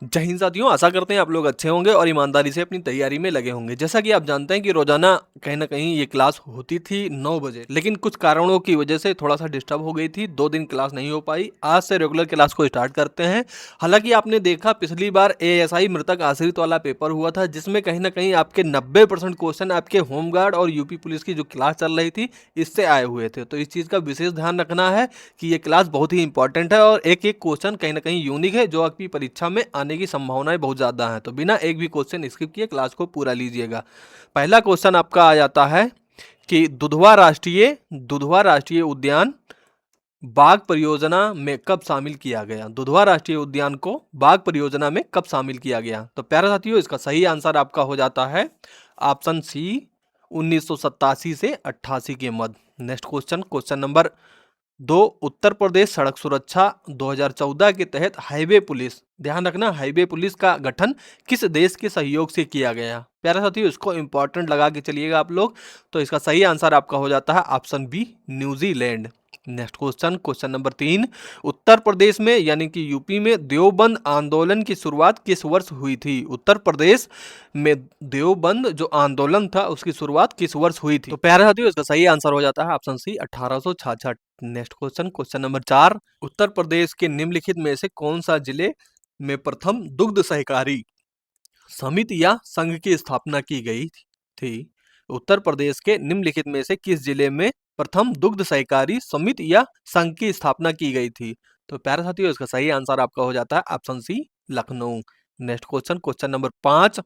जय हिंद साथियों, आशा करते हैं आप लोग अच्छे होंगे और ईमानदारी से अपनी तैयारी में लगे होंगे। जैसा कि आप जानते हैं कि रोजाना कहीं ना कहीं ये क्लास होती थी 9 बजे, लेकिन कुछ कारणों की वजह से थोड़ा सा डिस्टर्ब हो गई थी। 2 दिन क्लास नहीं हो पाई। आज से रेगुलर क्लास को स्टार्ट करते हैं। हालांकि आपने देखा पिछली बार एएसआई मृतक आश्रित वाला पेपर हुआ था, जिसमें कहीं ना कहीं आपके 90% क्वेश्चन आपके होमगार्ड और यूपी पुलिस की जो क्लास चल रही थी इससे आए हुए थे। तो इस चीज़ का विशेष ध्यान रखना है कि ये क्लास बहुत ही इंपॉर्टेंट है और एक एक क्वेश्चन कहीं ना कहीं यूनिक है, जो आपकी परीक्षा में आने की संभावनाएं बहुत ज़्यादा हैं। तो बिना एक भी क्वेश्चन स्किप किए क्लास को पूरा लीजिएगा। पहला क्वेश्चन आपका आ जाता है कि दुधवा राष्ट्रीय उद्यान बाघ परियोजना में कब शामिल किया गया। दुधवा राष्ट्रीय उद्यान को बाघ परियोजना में कब शामिल किया गया। तो प्यारे साथियों, इसका सही आंसर आपका हो जाता है ऑप्शन सी, 1987 से 88 के मध्य। Next question, question number 2, Uttar Pradesh सड़क सुरक्षा 2014 के तहत हाईवे पुलिस, ध्यान रखना, हाईवे पुलिस का गठन किस देश के सहयोग से किया गया। प्यारे साथियों, इसको इंपॉर्टेंट लगा के चलिएगा आप लोग। तो इसका सही आंसर आपका हो जाता है option B, New Zealand. Next question, question number 3, Uttar Pradesh में यानी कि यूपी में देवबंद आंदोलन की शुरुआत किस वर्ष हुई थी। उत्तर प्रदेश में देवबंद जो आंदोलन था उसकी शुरुआत किस वर्ष हुई थी। तो प्यारे साथियों, इसका सही आंसर हो जाता है option C, 1866। Next question, question number 4, Uttar Pradesh के निम्नलिखित में से कौन सा जिले में प्रथम दुग्ध सहकारी समिति या संघ की स्थापना की गई थी। उत्तर प्रदेश के निम्नलिखित में से किस जिले में प्रथम दुग्ध सहकारी समिति या संघ की स्थापना की गई थी। तो प्यारे साथियों, इसका सही आंसर आपका हो जाता है option C, Lucknow. Next question, question number 5,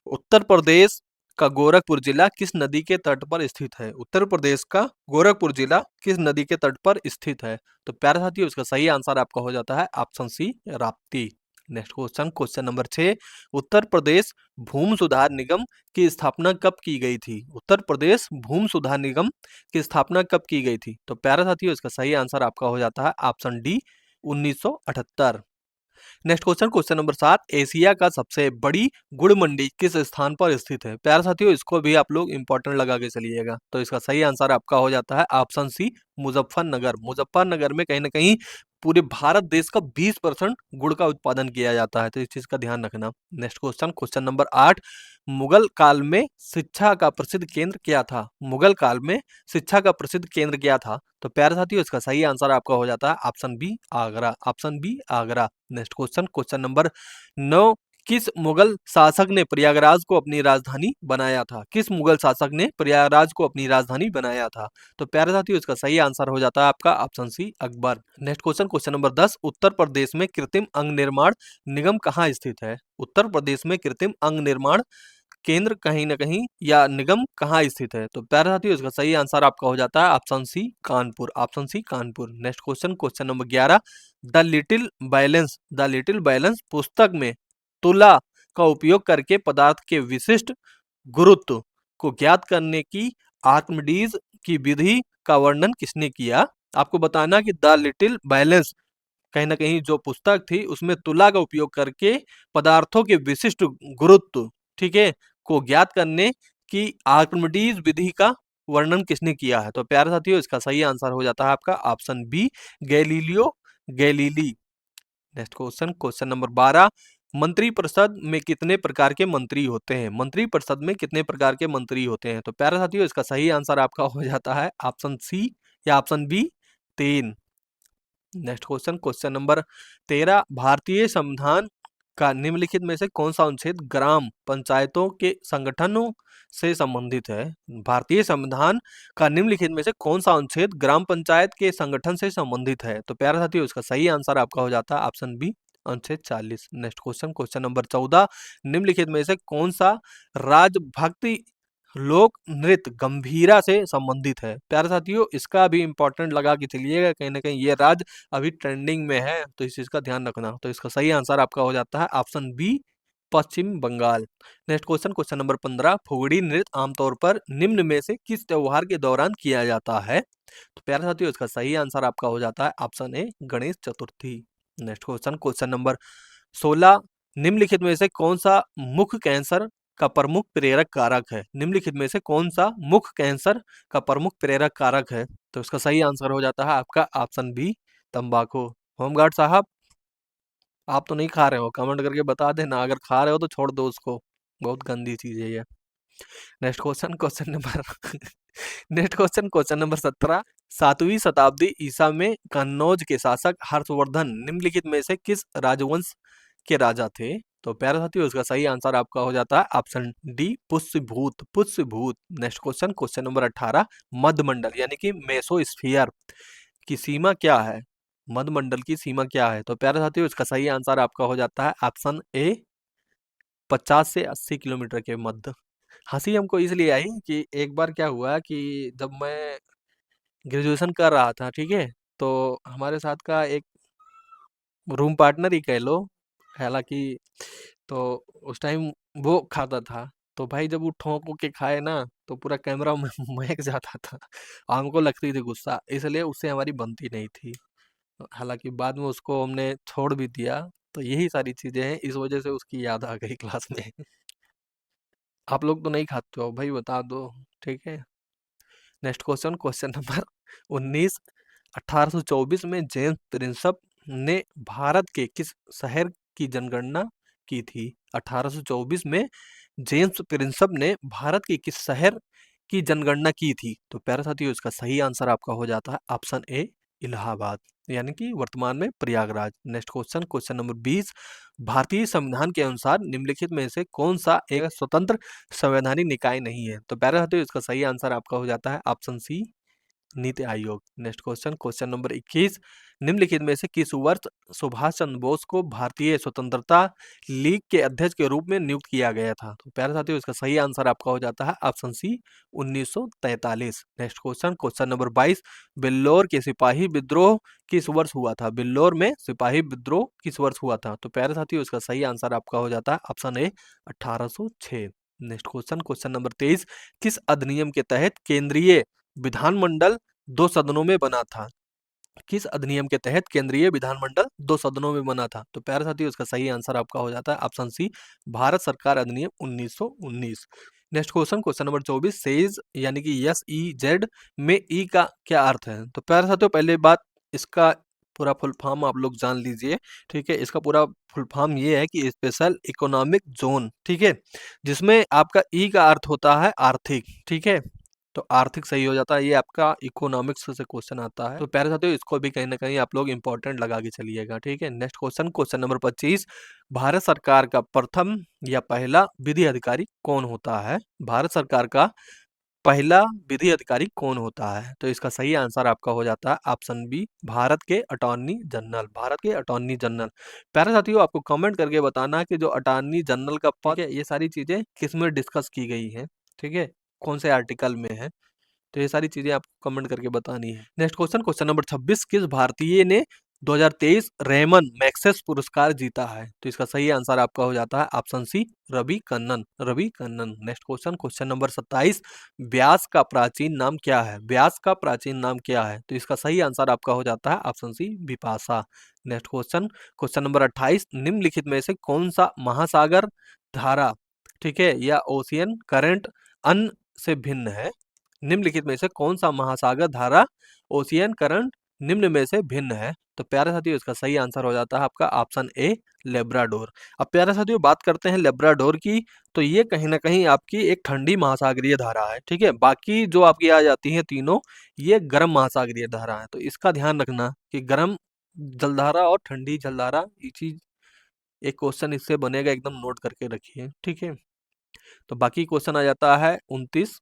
Uttar Pradesh का गोरखपुर जिला किस नदी के तट पर स्थित है। उत्तर प्रदेश का गोरखपुर जिला किस नदी के तट पर स्थित है। तो प्यारे साथियों, इसका सही आंसर आपका हो जाता है option C, Rapti. Next question, question number 6, Uttar Pradesh भूमि सुधार निगम की स्थापना कब की गई थी। उत्तर प्रदेश भूमि सुधार निगम की स्थापना कब की गई थी। तो प्यारे साथियों, इसका सही आंसर आपका हो जाता है option D, 1978। Next question, question number 7, Asia का सबसे बड़ी गुड़ मंडी किस स्थान पर स्थित है। प्यारे साथियों, इसको भी आप लोग इंपॉर्टेंट लगा के चलिएगा। तो इसका सही आंसर आपका हो जाता है ऑप्शन सी, मुजफ्फरनगर। मुजफ्फरनगर में कहीं ना कहीं पूरे भारत देश का 20% गुड़ का उत्पादन किया जाता है। तो इस चीज का ध्यान रखना। Next question, question number 8, Mughal काल में शिक्षा का प्रसिद्ध केंद्र क्या था। मुगल काल में शिक्षा का प्रसिद्ध केंद्र क्या था। तो प्यारे साथियों, इसका सही आंसर आपका हो जाता है option B, Agra. Option B, Agra. Next question, question number 9, किस मुगल शासक ने प्रयागराज को अपनी राजधानी बनाया था। किस मुगल शासक ने प्रयागराज को अपनी राजधानी बनाया था। तो प्यारे साथियों, इसका सही आंसर हो जाता है आपका option C, Akbar. Next question, question number 10, Uttar Pradesh में कृत्रिम अंग निर्माण निगम कहाँ स्थित है। उत्तर प्रदेश में कृत्रिम अंग निर्माण केंद्र कहीं ना कहीं या निगम कहाँ स्थित है। तो प्यारे साथियों, इसका सही आंसर आपका हो जाता है option C, Kanpur. Option C, Kanpur. Next question, question number 11, the little balance पुस्तक में तुला का उपयोग करके पदार्थ के विशिष्ट गुरुत्व को ज्ञात करने की आर्किमिडीज की विधि का वर्णन किसने किया। आपको बताना कि द लिटिल बैलेंस कहीं ना कहीं जो पुस्तक थी उसमें तुला का उपयोग करके पदार्थों के विशिष्ट गुरुत्व, ठीक है, को ज्ञात करने की आर्किमिडीज विधि का वर्णन किसने किया है। तो प्यारे साथियों, इसका सही आंसर हो जाता है आपका option B, Galileo Galilei. Next question, question number 12, मंत्रिपरिषद में कितने प्रकार के मंत्री होते हैं। मंत्रिपरिषद में कितने प्रकार के मंत्री होते हैं। तो प्यारे साथियों, इसका सही आंसर आपका हो जाता है ऑप्शन सी या option B, 3। Next question, question number 13, भारतीय संविधान का निम्नलिखित में से कौन सा अनुच्छेद ग्राम पंचायतों के संगठनों से संबंधित है। भारतीय संविधान का निम्नलिखित में से कौन सा अनुच्छेद ग्राम पंचायत के संगठन से संबंधित है। तो प्यारे साथियों, इसका सही आंसर आपका हो जाता है ऑप्शन बी, अनुच्छेद 40। नेक्स्ट क्वेश्चन, क्वेश्चन नंबर 14, निम्नलिखित में से कौन सा राजभक्ति लोक नृत्य गंभीरा से संबंधित है। प्यारे साथियों, इसका भी इंपॉर्टेंट लगा के चलिएगा, कहीं ना कहीं ये राज्य अभी ट्रेंडिंग में है, तो इस चीज का ध्यान रखना। तो इसका सही आंसर आपका हो जाता है option B, Paschim Bengal. Next question, question number 15, फुगड़ी नृत्य आमतौर पर निम्न में से किस त्योहार के दौरान किया जाता है। तो प्यारे साथियों, इसका सही आंसर आपका हो जाता है ऑप्शन ए, Ganesh Chaturthi. Next question, question number 16, निम्नलिखित में से कौन सा मुख्य कैंसर का प्रमुख प्रेरक कारक है। निम्नलिखित में से कौन सा मुख्य कैंसर का प्रमुख प्रेरक कारक है। तो इसका सही आंसर हो जाता है आपका ऑप्शन बी, तंबाकू। होमगार्ड साहब, आप तो नहीं खा रहे हो, कमेंट करके बता देना, अगर खा रहे हो तो छोड़ दो उसको, बहुत गंदी चीज है ये। Next question, question number next question, question number 17। 7वीं शताब्दी ईसा में कन्नौज के शासक हर्षवर्धन निम्नलिखित में से किस राजवंश के राजा थे? तो प्यारे साथियों, इसका सही आंसर आपका हो जाता है option D, Pushyabhut, Pushyabhut. Next question, question number 18। मध्यमंडल यानी कि मेसोस्फियर की सीमा क्या है? मध्यमंडल की सीमा क्या है? तो प्यारे साथियों, इसका सही आंसर आपका हो जाता है ऑप्शन ए, 50 से 80 किलोमीटर के मध्य। हंसी हमको इसलिए आई कि एक बार क्या हुआ कि जब मैं ग्रेजुएशन कर रहा था, ठीक है, तो हमारे साथ का एक रूम पार्टनर ही कह लो, हालांकि, तो उस टाइम वो खाता था, तो भाई जब वो ठोंक के खाए ना, तो पूरा कैमरा महक जाता था, हमको लगती थी गुस्सा, इसलिए उससे हमारी बनती नहीं थी। हालांकि बाद में उसको हमने छोड़ भी दिया। तो यही सारी चीजें हैं, इस वजह से उसकी याद आ गई क्लास में। आप लोग तो नहीं खाते हो भाई, बता दो, ठीक है। Next question, question number 19। 1824 में जेम्स प्रिंसप ने भारत के किस शहर की जनगणना की थी? 1824 में जेम्स प्रिंसप ने भारत के किस शहर की जनगणना की थी? तो प्यारे साथियों, इसका सही आंसर आपका हो जाता है ऑप्शन ए, इलाहाबाद, यानी कि वर्तमान में Prayagraj. Next question, question number 20। भारतीय संविधान के अनुसार निम्नलिखित में से कौन सा एक स्वतंत्र संवैधानिक निकाय नहीं है? तो प्यारे साथियों, इसका सही आंसर आपका हो जाता है ऑप्शन सी, NITI Aayog. Next question, question number 21। निम्नलिखित में से किस वर्ष सुभाष चंद्र बोस को भारतीय स्वतंत्रता लीग के अध्यक्ष के रूप में नियुक्त किया गया था? तो प्यारे साथियों, इसका सही आंसर आपका हो जाता है option C, 1943। Next question, question number 22। Vellore के सिपाही विद्रोह किस वर्ष हुआ था? बिल्लौर में सिपाही विद्रोह किस वर्ष हुआ था? तो प्यारे साथियों, इसका सही आंसर आपका हो जाता है ऑप्शन ए, 1806। Next question, question number 23। किस अधिनियम के तहत केंद्रीय विधानमंडल दो सदनों में बना था? किस अधिनियम के तहत केंद्रीय विधानमंडल दो सदनों में बना था? तो प्यारे साथियों, इसका सही आंसर आपका हो जाता है ऑप्शन सी, भारत सरकार अधिनियम 1919। Next question, question number 24। Says यानी कि यस ई जेड में ई का क्या अर्थ है? तो प्यारे साथियों, पहले बात, इसका पूरा फुल फॉर्म आप लोग जान लीजिए, ठीक है। इसका पूरा फुल फॉर्म ये है कि स्पेशल इकोनॉमिक जोन, ठीक है, जिसमें आपका ई का अर्थ होता है आर्थिक, ठीक है। तो आर्थिक सही हो जाता है, ये आपका इकोनॉमिक्स से क्वेश्चन आता है। तो प्यारे साथियों, इसको भी कहीं ना कहीं आप लोग इंपॉर्टेंट लगा के चलिएगा, ठीक है। Next question, question number 25। Bharat सरकार का प्रथम या पहला विधि अधिकारी कौन होता है? भारत सरकार का पहला विधि अधिकारी कौन होता है? तो इसका सही आंसर आपका हो जाता है ऑप्शन बी, भारत के अटॉर्नी जनरल, भारत के अटॉर्नी जनरल। प्यारे साथियों, आपको कमेंट करके बताना कि जो अटॉर्नी जनरल का पद है, ये सारी चीजें किस में डिस्कस की गई हैं, ठीक है, कौन से आर्टिकल में है। तो ये सारी चीजें आपको कमेंट करके बतानी है। Next question, question number 26। किस भारतीय ने 2023 रेमन मैग्सेस पुरस्कार जीता है? तो इसका सही आंसर आपका हो जाता है option C, Ravi Kannan, Ravi Kannan. Next question, question number 27। Vyas का प्राचीन नाम क्या है? व्यास का प्राचीन नाम क्या है? तो इसका सही आंसर आपका हो जाता है option C, Vipasha. Next question, question number 28। निम्नलिखित में से कौन सा महासागर धारा, ठीक है, या ओशियन करंट अन्य से भिन्न है? निम्नलिखित में से कौन सा महासागर धारा ओशियन करंट निम्न में से भिन्न है? तो प्यारे साथियों, इसका सही आंसर हो जाता है आपका ऑप्शन ए, लेब्राडोर। अब प्यारे साथियों, बात करते हैं लेब्राडोर की। तो ये कहीं ना कहीं आपकी एक ठंडी महासागरीय धारा है, ठीक है। बाकी जो आपकी आ जाती हैं तीनों, ये गर्म महासागरीय धारा है। तो इसका ध्यान रखना कि गर्म जलधारा और ठंडी जलधारा, ये चीज एक क्वेश्चन इससे बनेगा, एकदम नोट करके रखिए, ठीक है। तो बाकी क्वेश्चन आ जाता है 29।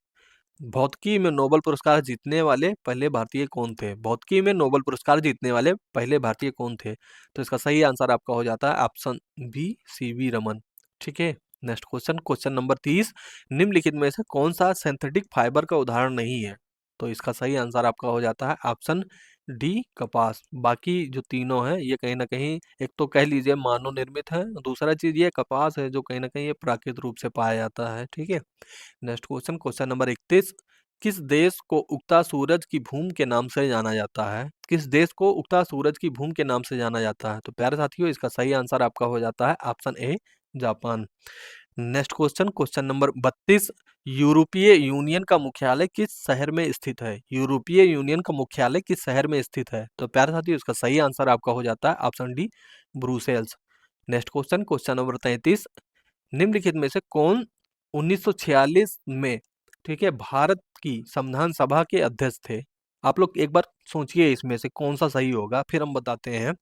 भौतिकी में नोबेल पुरस्कार जीतने वाले पहले भारतीय कौन थे? भौतिकी में नोबेल पुरस्कार जीतने वाले पहले भारतीय कौन थे? तो इसका सही आंसर आपका हो जाता है ऑप्शन बी, सीवी रमन, ठीक है। Next question, question number 30। निम्नलिखित में से कौन सा सिंथेटिक फाइबर का उदाहरण नहीं है? तो इसका सही आंसर आपका हो जाता है ऑप्शन डी, कपास। बाकी जो तीनों हैं, ये कहीं ना कहीं, एक तो कह लीजिए मानव निर्मित है, दूसरा चीज ये कपास है जो कहीं ना कहीं ये प्राकृतिक रूप से पाया जाता है, ठीक है। Next question, question number 31। किस देश को उगता सूरज की भूमि के नाम से जाना जाता है? किस देश को उगता सूरज की भूमि के नाम से जाना जाता है? तो प्यारे साथियों, इसका सही आंसर आपका हो जाता है ऑप्शन ए, Japan. Next question, question number 32। यूरोपीय यूनियन का मुख्यालय किस शहर में स्थित है? यूरोपीय यूनियन का मुख्यालय किस शहर में स्थित है? तो प्यारे साथियों, इसका सही आंसर आपका हो जाता है option D, Brussels. Next question, question number 33, निम्नलिखित में से कौन 1946 में, ठीक है, भारत की संविधान सभा के अध्यक्ष थे? आप लोग एक बार सोचिए इसमें से कौन सा सही होगा, फिर हम बताते हैं।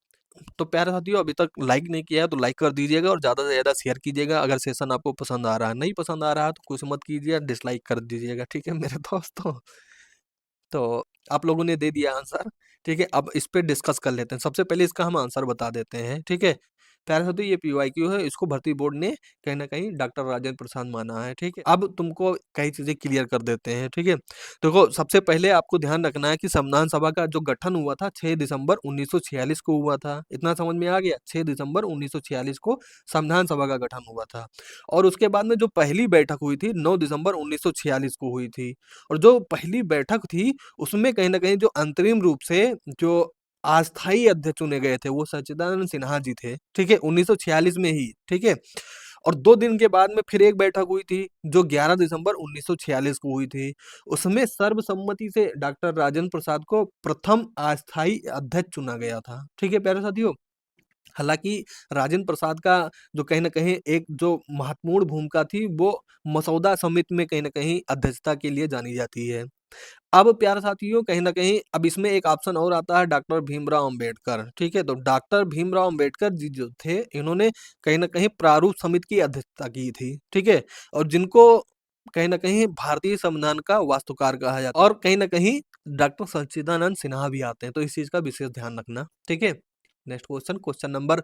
तो प्यारे साथियों, अभी तक लाइक नहीं किया है तो लाइक कर दीजिएगा और ज़्यादा से ज़्यादा शेयर कीजिएगा। अगर सेशन आपको पसंद आ रहा है, नहीं पसंद आ रहा है तो कुछ मत कीजिए, डिसलाइक कर दीजिएगा, ठीक है मेरे दोस्तों। तो आप लोगों ने दे दिया आंसर, ठीक है। अब इस पे डिस्कस कर लेते हैं। सबसे पहले इसका हम आंसर बता देते हैं, ठीक है। प्यारे साथियों, ये पीवाईक्यू है, इसको भर्ती बोर्ड ने कहीं न कहीं डॉक्टर राजेंद्र प्रसाद माना है, ठीक है। अब तुमको कई चीज़ें क्लियर कर देते हैं, ठीक है। देखो, सबसे पहले आपको ध्यान रखना है कि संविधान सभा का जो गठन हुआ था 6 दिसंबर 1946 को हुआ था। इतना समझ में आ गया? 6 दिसंबर 1946 को संविधान सभा का गठन हुआ था। और उसके बाद में जो पहली बैठक हुई थी 9 दिसंबर 1946 को हुई थी। और जो पहली बैठक थी उसमें कहीं न कहीं जो अंतरिम रूप से जो अस्थायी अध्यक्ष चुने गए थे वो सच्चिदानंद सिन्हा जी थे, ठीक है? 1946 में ही, ठीक है? और 2 दिन के बाद में फिर एक बैठक हुई थी जो 11 दिसंबर 1946 को हुई थी। उसमें सर्वसम्मति से डॉक्टर राजेंद्र प्रसाद को प्रथम अस्थायी अध्यक्ष चुना गया था, ठीक है प्यारे साथियों? हालाँकि राजेंद्र प्रसाद का जो कहीं न कहीं एक जो महत्वपूर्ण भूमिका थी वो मसौदा समिति में कहीं न कहीं अध्यक्षता के लिए जानी जाती है। अब प्यारे साथियों, कहीं न कहीं अब इसमें एक ऑप्शन और आता है डॉक्टर भीमराव अंबेडकर, ठीक है? तो डॉक्टर भीमराव अंबेडकर जी जो थे, इन्होंने कहीं न कहीं प्रारूप समिति की अध्यक्षता की थी, ठीक है? और जिनको कहीं न कहीं भारतीय संविधान का वास्तुकार कहा जाता है और कहीं न कहीं डॉक्टर सच्चिदानंद सिन्हा भी आते हैं, तो इस चीज़ का विशेष ध्यान रखना, ठीक है? नेक्स्ट क्वेश्चन, क्वेश्चन नंबर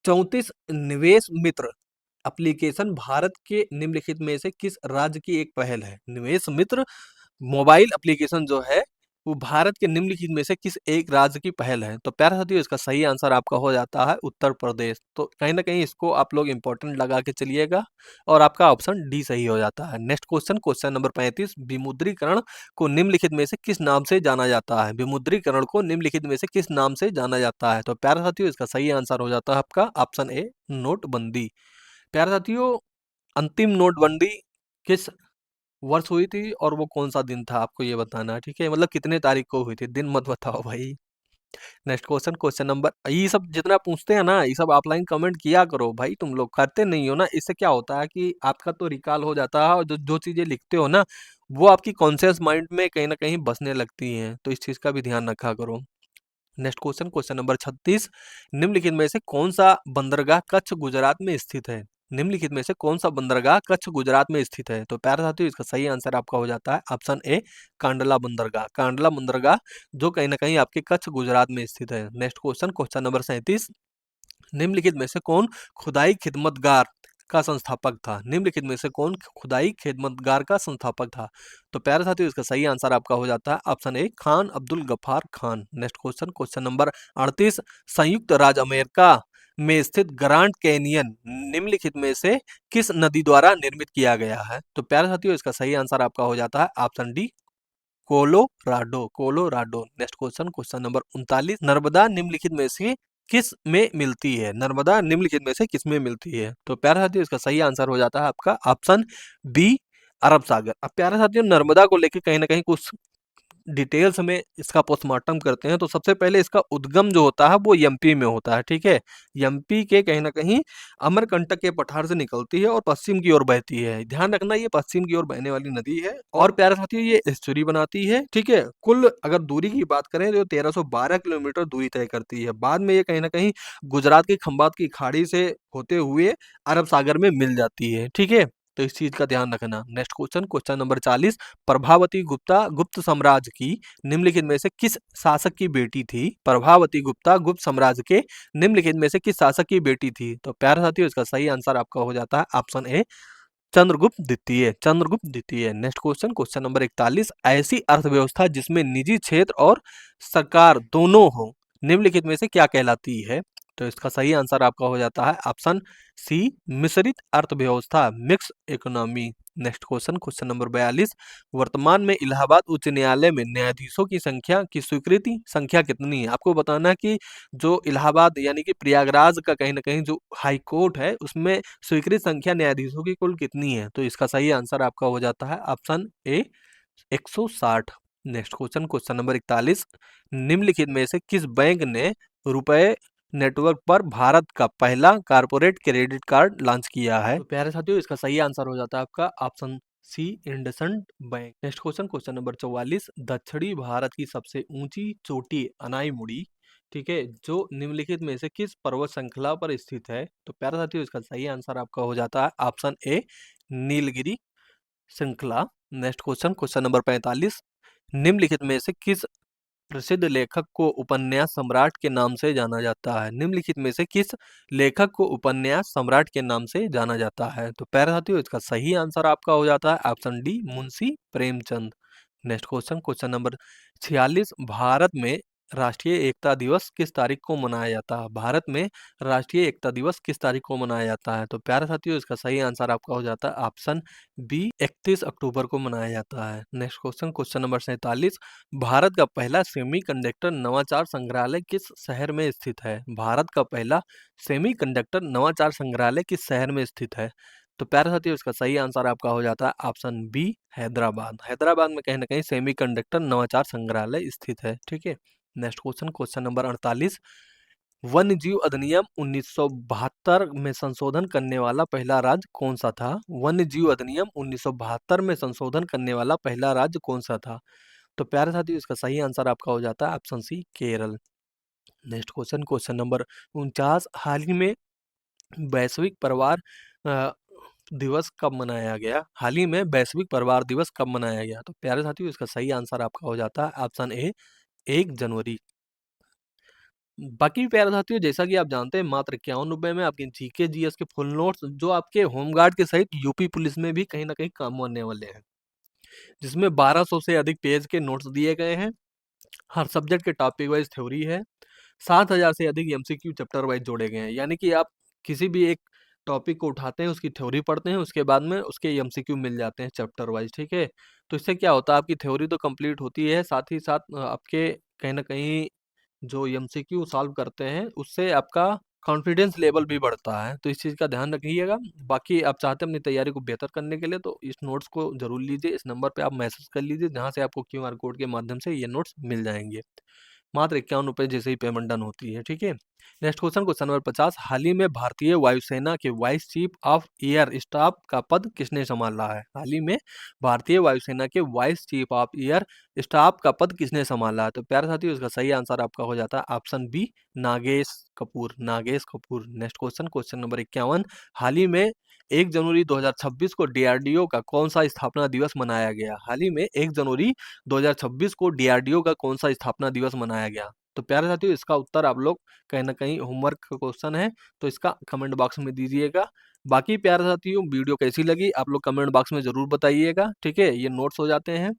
34, निवेश मित्र एप्लीकेशन भारत के निम्नलिखित में से किस राज्य की एक पहल है? निवेश मित्र मोबाइल एप्लीकेशन जो है, वो भारत के निम्नलिखित में से किस एक राज्य की पहल है? तो प्यारे साथियों, इसका सही आंसर आपका हो जाता है उत्तर प्रदेश। तो कहीं न कहीं इसको आप लोग इम्पोर्टेंट लगा के चलिएगा और आपका ऑप्शन डी सही हो जाता है। नेक्स्ट क्वेश्चन, क्वेश्चन नंबर 35, विमुद्रीकरण को निम्नलिखित में से किस नाम से जाना जाता है? विमुद्रीकरण को निम्नलिखित में से किस नाम से जाना जाता है? तो प्यारे साथियों, इसका सही आंसर हो जाता है आपका ऑप्शन ए, नोटबंदी। प्यारे साथियों, अंतिम नोटबंदी किस वर्ष हुई थी और वो कौन-सा दिन था आपको ये बताना है, ठीक है? मतलब कितने तारीख को हुई थी, दिन मत बताओ भाई। नेक्स्ट क्वेश्चन, क्वेश्चन नंबर ये सब जितना पूछते हैं ना, ये सब ऑफलाइन कमेंट किया करो भाई, तुम लोग करते नहीं हो ना, इससे क्या होता है कि आपका तो रिकॉल हो जाता है और जो जो चीज़ें लिखते हो ना, वो आपकी कॉन्शियस माइंड में कहीं न कहीं बसने लगती हैं, तो इस चीज़ का भी ध्यान रखा करो। नेक्स्ट क्वेश्चन, क्वेश्चन नंबर 36, निम्नलिखित में से कौन-सा बंदरगाह कच्छ गुजरात में स्थित है? निम्नलिखित में से कौन-सा बंदरगाह कच्छ गुजरात में स्थित है? तो प्यारे साथियों, इसका सही आंसर आपका हो जाता है ऑप्शन ए, कांडला बंदरगाह। कांडला बंदरगाह जो कहीं न कहीं आपके कच्छ गुजरात में स्थित है। नेक्स्ट क्वेश्चन, क्वेश्चन नंबर 37, निम्नलिखित में से कौन खुदाई खिदमतगार का संस्थापक था? निम्नलिखित में से कौन खुदाई खिदमतगार का संस्थापक था? तो प्यारे साथियों, इसका सही आंसर आपका हो जाता है option A, Khan Abdul Ghaffar Khan. Next question, question number 38, संयुक्त राज्य अमेरिका में स्थित ग्रांड कैनियन निम्नलिखित में से किस नदी द्वारा निर्मित किया गया है? तो प्यारे साथियों, इसका सही आंसर आपका हो जाता है option D, Colorado, Colorado. Next question, question number 39, Narmada निम्नलिखित में से किस में मिलती है? नर्मदा निम्नलिखित में से किस में मिलती है? तो प्यारे साथियों, इसका सही आंसर हो जाता है आपका ऑप्शन बी, अरब सागर। अब प्यारे साथियों, नर्मदा को लेके कहीं न कहीं कुछ डिटेल्स में इसका पोस्टमार्टम करते हैं, तो सबसे पहले इसका उद्गम जो होता है वो एमपी में होता है, ठीक है? एमपी के कहीं न कहीं अमरकंटक के पठार से निकलती है और पश्चिम की ओर बहती है। ध्यान रखना, ये पश्चिम की ओर बहने वाली नदी है और प्यारे साथियों, ये एस्चुरी बनाती है, ठीक है? कुल अगर दूरी की बात करें तो 1312 किलोमीटर दूरी तय करती है। बाद में ये कहीं न कहीं गुजरात की खंबात की खाड़ी से होते हुए अरब सागर में मिल जाती है, ठीक है? तो इस चीज़ का ध्यान रखना। Next question, question number 40, Prabhavati Gupta गुप्त साम्राज्य की निम्नलिखित में से किस शासक की बेटी थी? प्रभावती गुप्ता गुप्त साम्राज्य के निम्नलिखित में से किस शासक की बेटी थी? तो प्यारे साथियों, इसका सही आंसर आपका हो जाता है ऑप्शन ए, चंद्रगुप्त द्वितीय, चंद्रगुप्त द्वितीय। नेक्स्ट क्वेश्चन, क्वेश्चन नंबर 41, ऐसी अर्थव्यवस्था जिसमें निजी क्षेत्र और सरकार दोनों हो, निम्नलिखित में से क्या कहलाती है? तो इसका सही आंसर आपका हो जाता है ऑप्शन सी, मिश्रित अर्थव्यवस्था, mix economy. Next question, question number 42, वर्तमान में इलाहाबाद उच्च न्यायालय में न्यायाधीशों की संख्या की स्वीकृति संख्या कितनी है? आपको बताना है कि जो इलाहाबाद यानी कि प्रयागराज का कहीं न कहीं जो हाई कोर्ट है, उसमें स्वीकृत संख्या न्यायाधीशों की कुल कितनी है? तो इसका सही आंसर आपका हो जाता है ऑप्शन ए, 160। नेक्स्ट क्वेश्चन, क्वेश्चन नंबर 41, निम्नलिखित में से किस बैंक ने रुपए नेटवर्क पर भारत का पहला कारपोरेट क्रेडिट कार्ड लॉन्च किया है? तो प्यारे साथियों, इसका सही आंसर हो जाता है आपका option C, IndusInd bank. Next question, question number 44। दक्षिणी भारत की सबसे ऊंची चोटी अनाईमुड़ी, ठीक है, जो निम्नलिखित में से किस पर्वत श्रृंखला पर स्थित है? तो प्यारे साथियों, इसका सही आंसर आपका हो जाता है ऑप्शन ए, नीलगिरी श्रृंखला। Next question, question number 45। निम्नलिखित में से किस प्रसिद्ध लेखक को उपन्यास सम्राट के नाम से जाना जाता है? निम्नलिखित में से किस लेखक को उपन्यास सम्राट के नाम से जाना जाता है? तो प्यारे साथियों, इसका सही आंसर आपका हो जाता है option D, Munshi Premchand. Next question, question number 46। Bharat में राष्ट्रीय एकता दिवस किस तारीख को मनाया जाता है? भारत में राष्ट्रीय एकता दिवस किस तारीख को मनाया जाता है? तो प्यारे साथियों, इसका सही आंसर आपका हो जाता है ऑप्शन बी, 31 अक्टूबर को मनाया जाता है। Next question, question number 47। Bharat का पहला सेमीकंडक्टर नवाचार संग्रहालय किस शहर में स्थित है? भारत का पहला सेमीकंडक्टर नवाचार संग्रहालय किस शहर में स्थित है? तो प्यारे साथियों, इसका सही आंसर आपका हो जाता है ऑप्शन बी, हैदराबाद। हैदराबाद में कहीं ना कहीं सेमीकंडक्टर नवाचार संग्रहालय स्थित है, ठीक है। Next question, question number 48। वन्य जीव अधिनियम 1972 में संशोधन करने वाला पहला राज्य कौन सा था? वन्य जीव अधिनियम 1972 में संशोधन करने वाला पहला राज्य कौन सा था? तो प्यारे साथियों, इसका सही आंसर आपका हो जाता है option C, Kerala. Next question, question number 49। हाल ही में वैश्विक परिवार अ, दिवस कब मनाया गया? हाल ही में वैश्विक परिवार दिवस कब मनाया गया? तो प्यारे साथियों, इसका सही आंसर आपका हो जाता है ऑप्शन ए, 1 जनवरी। बाकी प्यारे साथियों, जैसा कि आप जानते हैं, मात्र 51 रुपए में आपके जीके जीएस के फुल नोट्स जो आपके होमगार्ड के सहित यूपी पुलिस में भी कहीं ना कहीं काम आने वाले हैं, जिसमें 1200 से अधिक पेज के नोट्स दिए गए हैं। हर सब्जेक्ट के टॉपिक वाइज थ्योरी है। 7000 से अधिक एमसीक्यू चैप्टर वाइज जोड़े गए हैं, यानी कि आप किसी भी एक टॉपिक को उठाते हैं, उसकी थ्योरी पढ़ते हैं, उसके बाद में उसके एमसीक्यू मिल जाते हैं चैप्टर वाइज, ठीक है। तो इससे क्या होता है, आपकी थ्योरी तो कंप्लीट होती है, साथ ही साथ आपके कहीं ना कहीं जो एमसीक्यू सॉल्व करते हैं, उससे आपका कॉन्फिडेंस लेवल भी बढ़ता है। तो इस चीज़ का ध्यान रखिएगा। बाकी आप चाहते हैं अपनी तैयारी को बेहतर करने के लिए, तो इस नोट्स को जरूर लीजिए। इस नंबर पे आप मैसेज कर लीजिए, जहाँ से आपको क्यूआर कोड के माध्यम से ये नोट्स मिल जाएंगे। मात्र 51 रुपए जैसे ही पेमेंट डन होती है, ठीक है। Next question, question number 50। हाल ही में भारतीय वायुसेना के vice chief of air staff का पद किसने संभाला है? हाल ही में भारतीय वायुसेना के vice chief of air staff का पद किसने संभाला है? तो प्यारे साथियों, इसका सही आंसर आपका हो जाता है option B, Nagesh Kapoor. Nagesh Kapoor. Next question, question number 51। हाल ही में 1 जनवरी 2026 को डीआरडीओ का कौन सा स्थापना दिवस मनाया गया? हाल ही में 1 जनवरी 2026 को डीआरडीओ का कौन सा स्थापना दिवस मनाया गया? तो प्यारे साथियों, इसका उत्तर आप लोग कहीं ना कहीं होमवर्क का क्वेश्चन है, तो इसका कमेंट बॉक्स में दीजिएगा। बाकी प्यारे साथियों, वीडियो कैसी लगी आप लोग कमेंट बॉक्स में जरूर बताइएगा, ठीक है। ये नोट्स हो जाते हैं,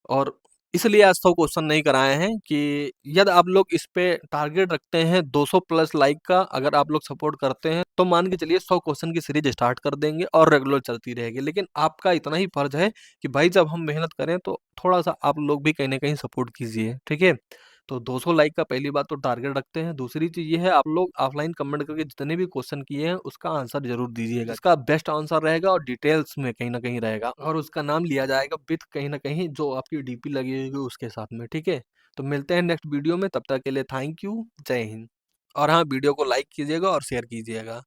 और इसलिए आज 100 क्वेश्चन नहीं कराए हैं कि यदि आप लोग इस पे टारगेट रखते हैं 200 प्लस लाइक का, अगर आप लोग सपोर्ट करते हैं तो मान के चलिए 100 क्वेश्चन की सीरीज स्टार्ट कर देंगे और रेगुलर चलती रहेगी। लेकिन आपका इतना ही फर्ज है कि भाई जब हम मेहनत करें तो थोड़ा सा आप लोग भी कहीं ना कहीं सपोर्ट कीजिए, ठीक है। तो 200 लाइक का पहली बात तो टारगेट रखते हैं। दूसरी चीज ये है, आप लोग ऑफलाइन कमेंट करके जितने भी क्वेश्चन किए हैं उसका आंसर जरूर दीजिएगा। इसका बेस्ट आंसर रहेगा और डिटेल्स में कहीं ना कहीं रहेगा, और उसका नाम लिया जाएगा विथ कहीं ना कहीं जो आपकी डीपी लगी होगी उसके साथ में, ठीक है। तो मिलते हैं नेक्स्ट वीडियो में, तब तक के लिए थैंक यू, जय हिंद। और हाँ, वीडियो को लाइक कीजिएगा और शेयर कीजिएगा।